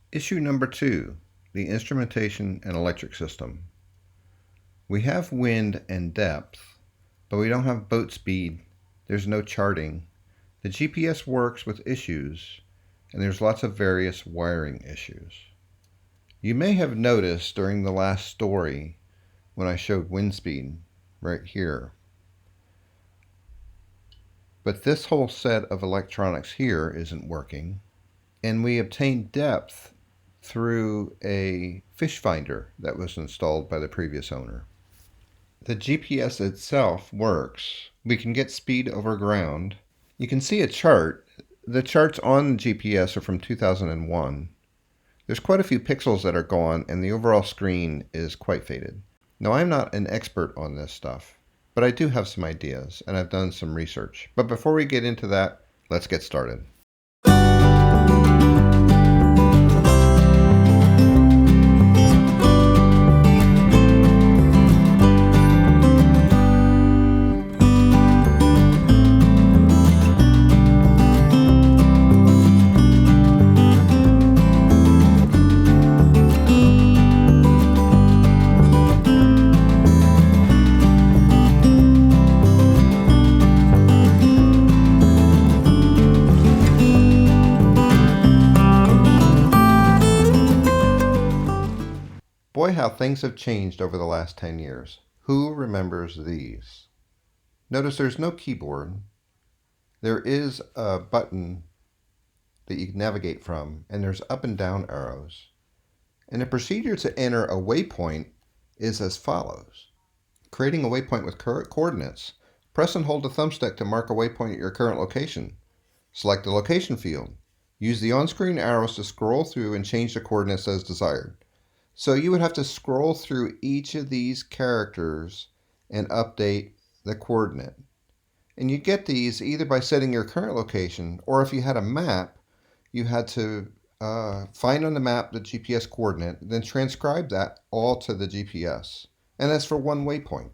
Issue number 2, the instrumentation and electric system. We have wind and depth, but we don't have boat speed. There's no charting. The GPS works with issues, and there's lots of various wiring issues. You may have noticed during the last story when I showed wind speed right here. But this whole set of electronics here isn't working, and we obtained depth through a fish finder that was installed by the previous owner. The GPS itself works. We can get speed over ground. You can see a chart. The charts on the GPS are from 2001. There's quite a few pixels that are gone, and the overall screen is quite faded. Now, I'm not an expert on this stuff, but I do have some ideas, and I've done some research. But before we get into that, let's get started. Boy, how things have changed over the last 10 years. Who remembers these? Notice there's no keyboard. There is a button that you can navigate from, and there's up and down arrows. And the procedure to enter a waypoint is as follows. Creating a waypoint with current coordinates. Press and hold the thumbstick to mark a waypoint at your current location. Select the location field. Use the on-screen arrows to scroll through and change the coordinates as desired. So you would have to scroll through each of these characters and update the coordinate. And you get these either by setting your current location, or if you had a map, you had to find on the map the GPS coordinate, then transcribe that all to the GPS. And that's for one waypoint.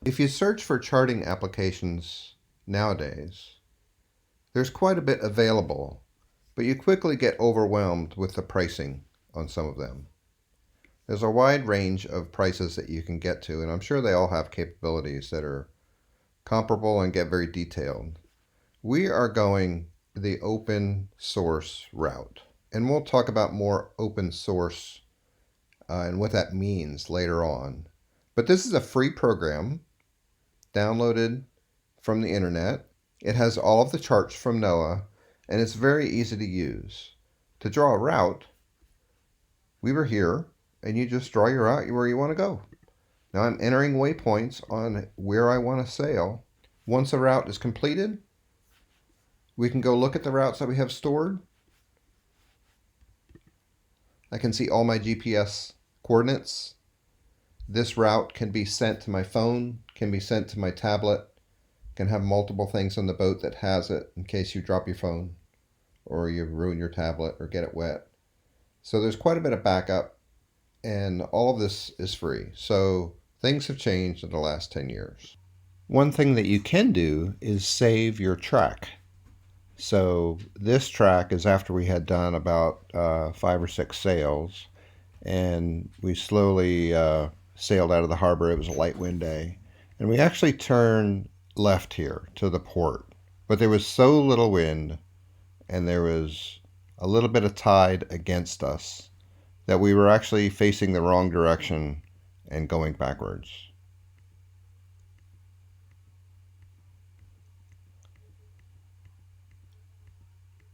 If you search for charting applications nowadays, there's quite a bit available, but you quickly get overwhelmed with the pricing on some of them. There's a wide range of prices that you can get to, and I'm sure they all have capabilities that are comparable and get very detailed. We are going the open source route, and we'll talk about more open source and what that means later on. But this is a free program downloaded from the internet. It has all of the charts from NOAA, and it's very easy to use. To draw a route, we were here, and you just draw your route where you want to go. Now I'm entering waypoints on where I want to sail. Once a route is completed, we can go look at the routes that we have stored. I can see all my GPS coordinates. This route can be sent to my phone, can be sent to my tablet, can have multiple things on the boat that has it in case you drop your phone or you ruin your tablet or get it wet. So there's quite a bit of backup. And all of this is free. So things have changed in the last 10 years. One thing that you can do is save your track. So this track is after we had done about 5 or 6 sails. And we slowly sailed out of the harbor. It was a light wind day. And we actually turned left here to the port. But there was so little wind and there was a little bit of tide against us that we were actually facing the wrong direction and going backwards.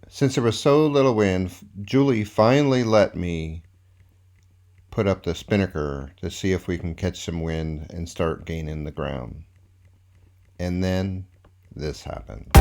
Since there was so little wind, Julie finally let me put up the Spinnaker to see if we can catch some wind and start gaining the ground. And then this happened.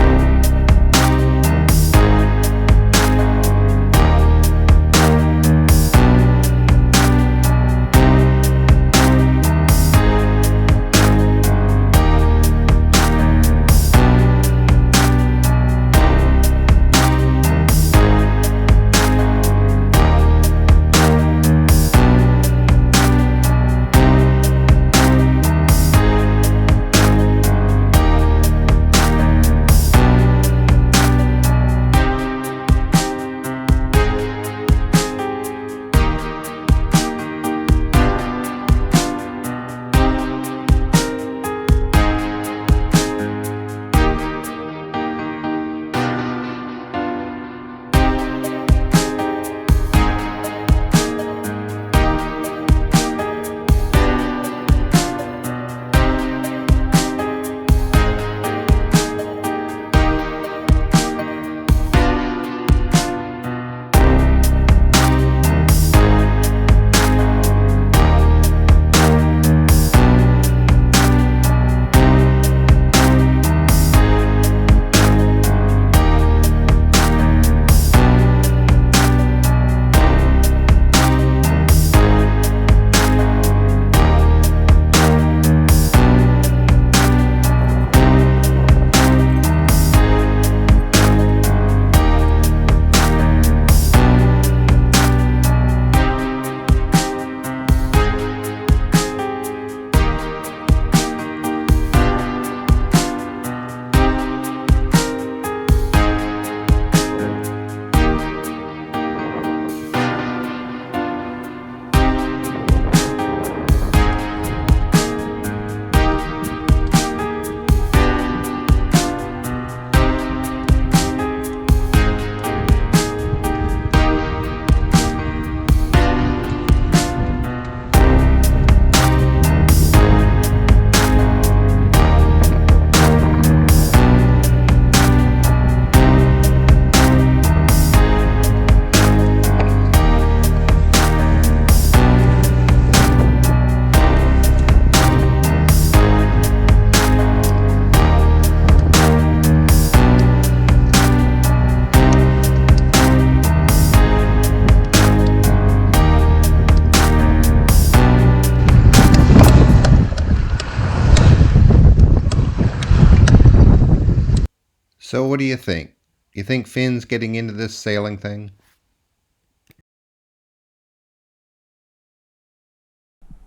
what do you think? You think Finn's getting into this sailing thing?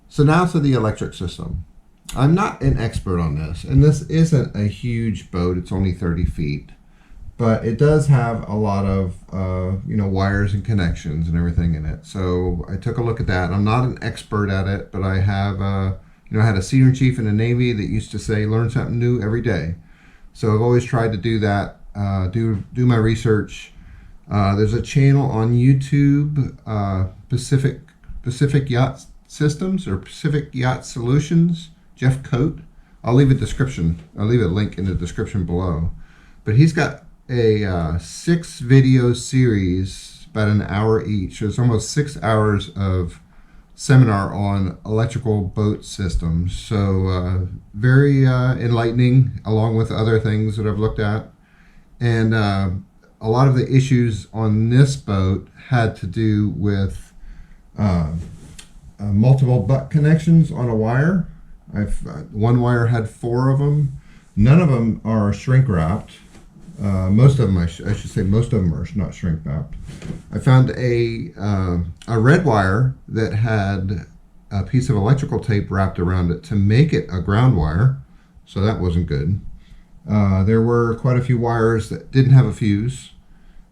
So now to the electric system. I'm not an expert on this, and this isn't a huge boat. It's only 30 feet. But it does have a lot of wires and connections and everything in it. So I took a look at that. I'm not an expert at it, but I have I had a senior chief in the Navy that used to say, learn something new every day. So I've always tried to do that, do my research. There's a channel on YouTube, Pacific Yacht Systems or Pacific Yacht Solutions, Jeff Coate. I'll leave a link in the description below. But he's got a 6 video series, about an hour each. So it's almost 6 hours of seminar on electrical boat systems. So very enlightening, along with other things that I've looked at. And a lot of the issues on this boat had to do with multiple butt connections on a wire. One wire had 4 of them. None of them are shrink wrapped. Most of them, I should say, most of them are not shrink wrapped. I found a red wire that had a piece of electrical tape wrapped around it to make it a ground wire, so that wasn't good. There were quite a few wires that didn't have a fuse.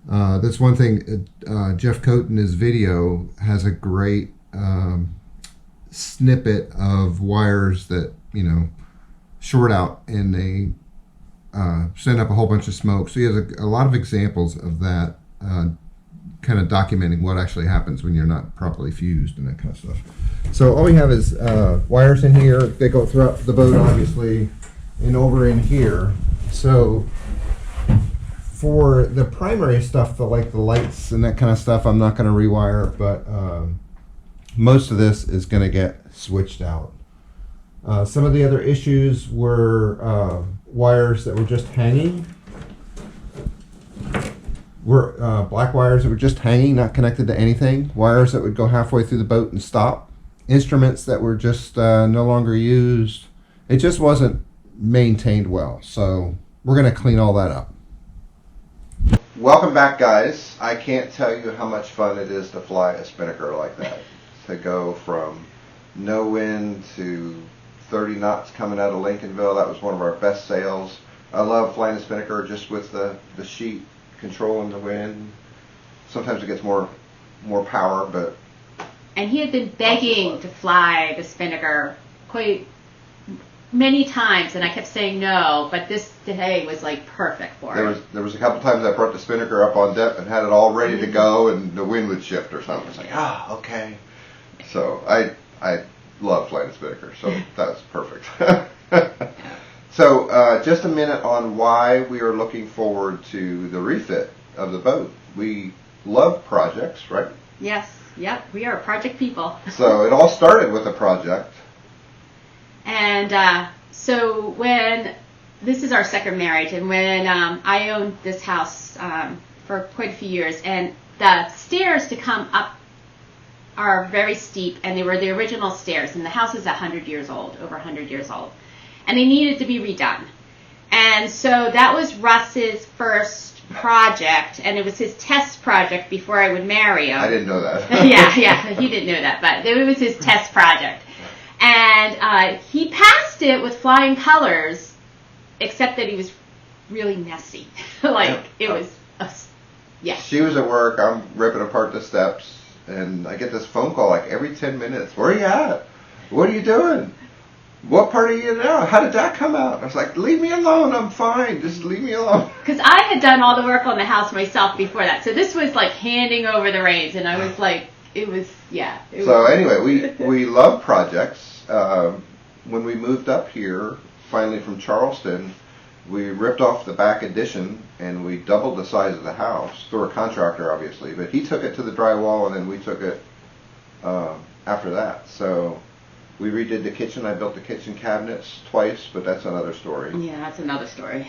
That's one thing. Jeff Coate in his video has a great snippet of wires that short out and they send up a whole bunch of smoke. So he has a lot of examples of that, kind of documenting what actually happens when you're not properly fused and that kind of stuff. So all we have is wires in here. They go throughout the boat, obviously, and over in here. So for the primary stuff, like the lights and that kind of stuff, I'm not going to rewire, but most of this is going to get switched out. Some of the other issues were wires that were just hanging. Black wires that were just hanging, not connected to anything. Wires that would go halfway through the boat and stop. Instruments that were just no longer used. It just wasn't maintained well. So we're going to clean all that up. Welcome back, guys. I can't tell you how much fun it is to fly a Spinnaker like that. To go from no wind to 30 knots coming out of Lincolnville. That was one of our best sails. I love flying the Spinnaker just with the sheet controlling the wind. Sometimes it gets more power, but... And he had been begging to fly the Spinnaker quite many times, and I kept saying no, but this day was like perfect for it. There was a couple times I brought the Spinnaker up on deck and had it all ready to go, and the wind would shift or something. It's like, okay. So I love flying the Spinnaker, so that's perfect. So just a minute on why we are looking forward to the refit of the boat. We love projects, right? Yes, yep, we are project people. So it all started with a project. And so when, this is our second marriage, and when I owned this house for quite a few years, and the stairs to come up are very steep, and they were the original stairs, and the house is 100 years old, over 100 years old, and they needed to be redone. And so that was Russ's first project, and it was his test project before I would marry him. I didn't know that. yeah, he didn't know that, but it was his test project. And he passed it with flying colors, except that he was really messy. She was at work, I'm ripping apart the steps, and I get this phone call like every 10 minutes. Where are you at? What are you doing? What part are you in now? How did that come out? I was like, leave me alone. I'm fine. Just leave me alone. Because I had done all the work on the house myself before that. So this was like handing over the reins. And I was like, anyway, we love projects. When we moved up here, finally from Charleston, we ripped off the back addition and we doubled the size of the house through a contractor, obviously. But he took it to the drywall, and then we took it after that. So we redid the kitchen. I built the kitchen cabinets twice, but that's another story. Yeah, that's another story.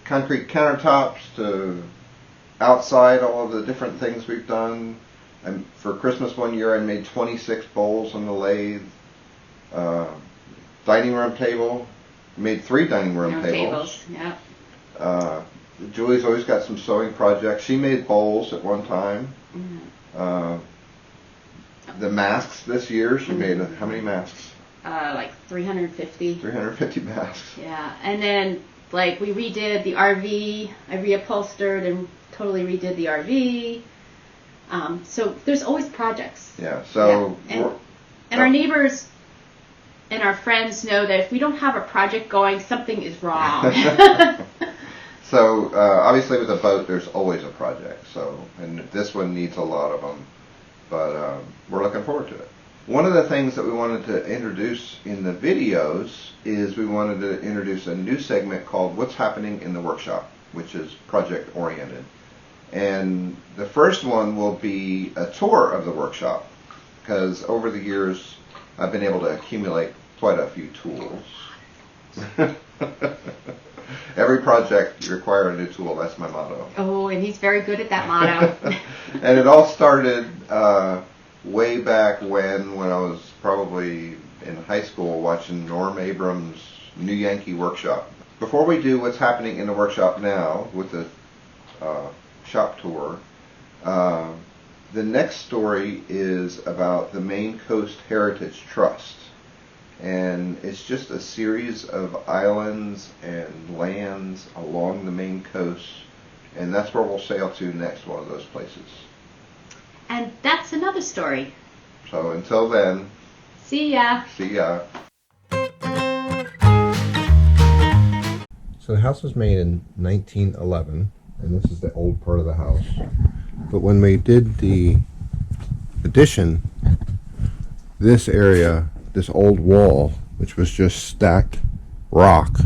Concrete countertops to outside, all of the different things we've done. And for Christmas one year, I made 26 bowls on the lathe. Dining room table. Made 3 dining room tables. Yeah. Julie's always got some sewing projects. She made bowls at one time. The masks this year, she made how many masks? Like 350. 350 masks. Yeah, and then like we redid the RV. I reupholstered and totally redid the RV. So there's always projects. Yeah. So. Yeah. And our neighbors and our friends know that if we don't have a project going, something is wrong. So obviously with a boat, there's always a project. So, and this one needs a lot of them, but we're looking forward to it. One of the things that we wanted to introduce in the videos is we wanted to introduce a new segment called What's Happening in the Workshop, which is project oriented. And the first one will be a tour of the workshop, because over the years I've been able to accumulate quite a few tools. Every project you require a new tool, that's my motto. Oh, and he's very good at that motto. And it all started way back when I was probably in high school watching Norm Abrams' New Yankee Workshop. Before we do what's happening in the workshop now with the shop tour, the next story is about the Maine Coast Heritage Trust. And it's just a series of islands and lands along the Maine coast. And that's where we'll sail to next, one of those places. And that's another story. So until then, see ya. See ya. So the house was made in 1911, and this is the old part of the house. But when we did the addition, this area, this old wall, which was just stacked rock,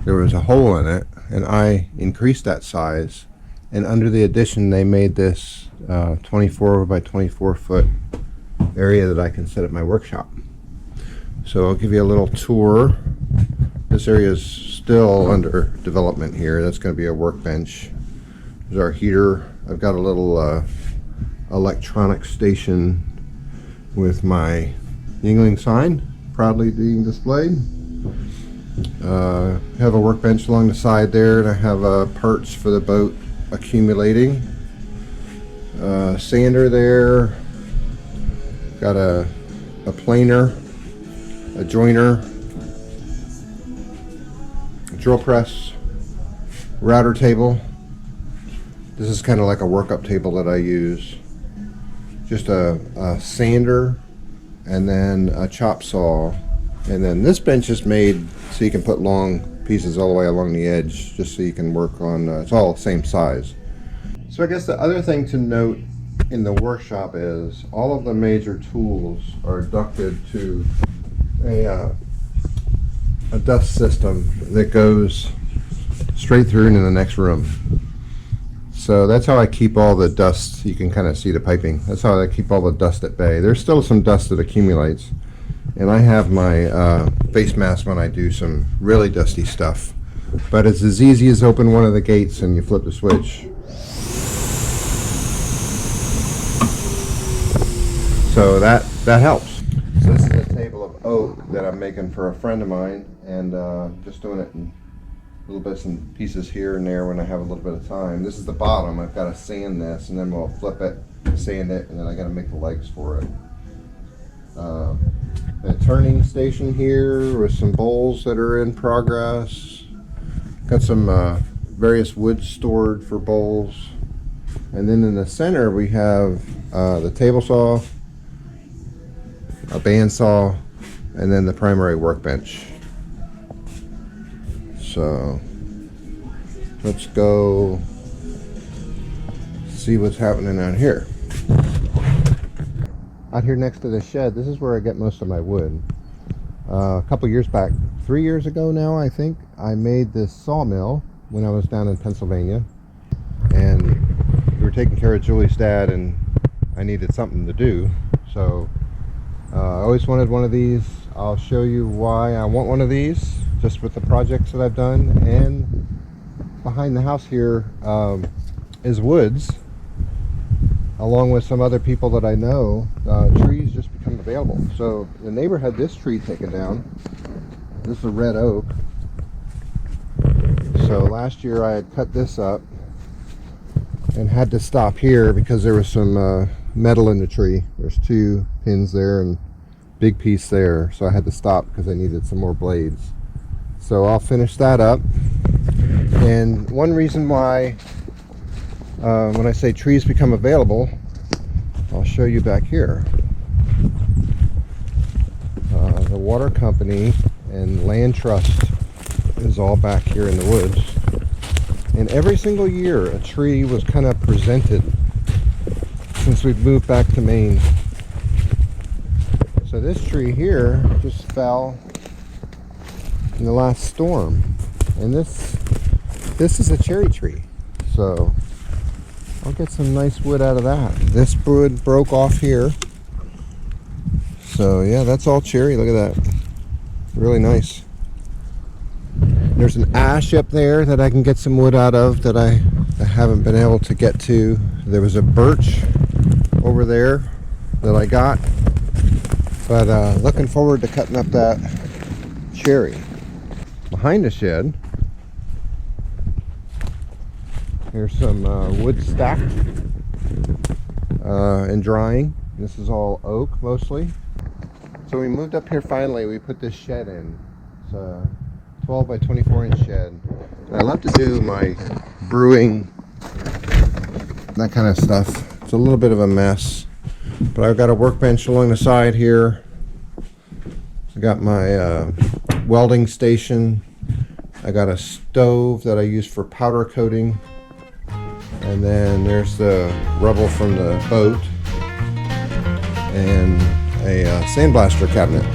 there was a hole in it, and I increased that size, and under the addition they made this 24 by 24 foot area that I can set up my workshop. So I'll give you a little tour. This area is still under development here. That's going to be a workbench. There's our heater. I've got a little electronic station with my Yingling sign proudly being displayed. Have a workbench along the side there, and I have parts for the boat accumulating. Sander there. Got a planer, a joiner, a drill press, router table. This is kind of like a workup table that I use. Just a sander, and then a chop saw, and then this bench is made so you can put long pieces all the way along the edge, just so you can work on, it's all the same size. So I guess the other thing to note in the workshop is all of the major tools are ducted to a dust system that goes straight through into the next room. So that's how I keep all the dust. You can kind of see the piping. That's how I keep all the dust at bay. There's still some dust that accumulates, and I have my face mask when I do some really dusty stuff. But it's as easy as open one of the gates and you flip the switch. So that helps. So this is a table of oak that I'm making for a friend of mine, and just doing it in little bits and pieces here and there when I have a little bit of time. This is the bottom. I've got to sand this, and then we'll flip it, sand it, and then I got to make the legs for it. A turning station here with some bowls that are in progress. Got some various wood stored for bowls. And then in the center we have the table saw, a bandsaw, and then the primary workbench. So let's go see what's happening out here. Out here next to the shed, this is where I get most of my wood. A couple years back, 3 years ago now I think, I made this sawmill when I was down in Pennsylvania, and we were taking care of Julie's dad and I needed something to do, so I always wanted one of these. I'll show you why I want one of these, just with the projects that I've done. And behind the house here is woods, along with some other people that I know. Trees just become available. So the neighbor had this tree taken down. This is a red oak. So last year I had cut this up and had to stop here because there was some metal in the tree. There's 2 pins there and big piece there, so I had to stop because I needed some more blades. So I'll finish that up. And one reason why when I say trees become available, I'll show you back here. The water company and land trust is all back here in the woods. And every single year a tree was kind of presented since we've moved back to Maine. So this tree here just fell in the last storm. And this is a cherry tree. So I'll get some nice wood out of that. This wood broke off here. So yeah, that's all cherry. Look at that. Really nice. There's an ash up there that I can get some wood out of that I haven't been able to get to. There was a birch over there that I got. But looking forward to cutting up that cherry. Behind the shed, here's some wood stacked and drying. This is all oak mostly. So we moved up here finally. We put this shed in. It's a 12 by 24 inch shed. And I love to do my brewing, that kind of stuff. It's a little bit of a mess, but I've got a workbench along the side here. I got my welding station. I got a stove that I use for powder coating. And then there's the rubble from the boat and a sandblaster cabinet.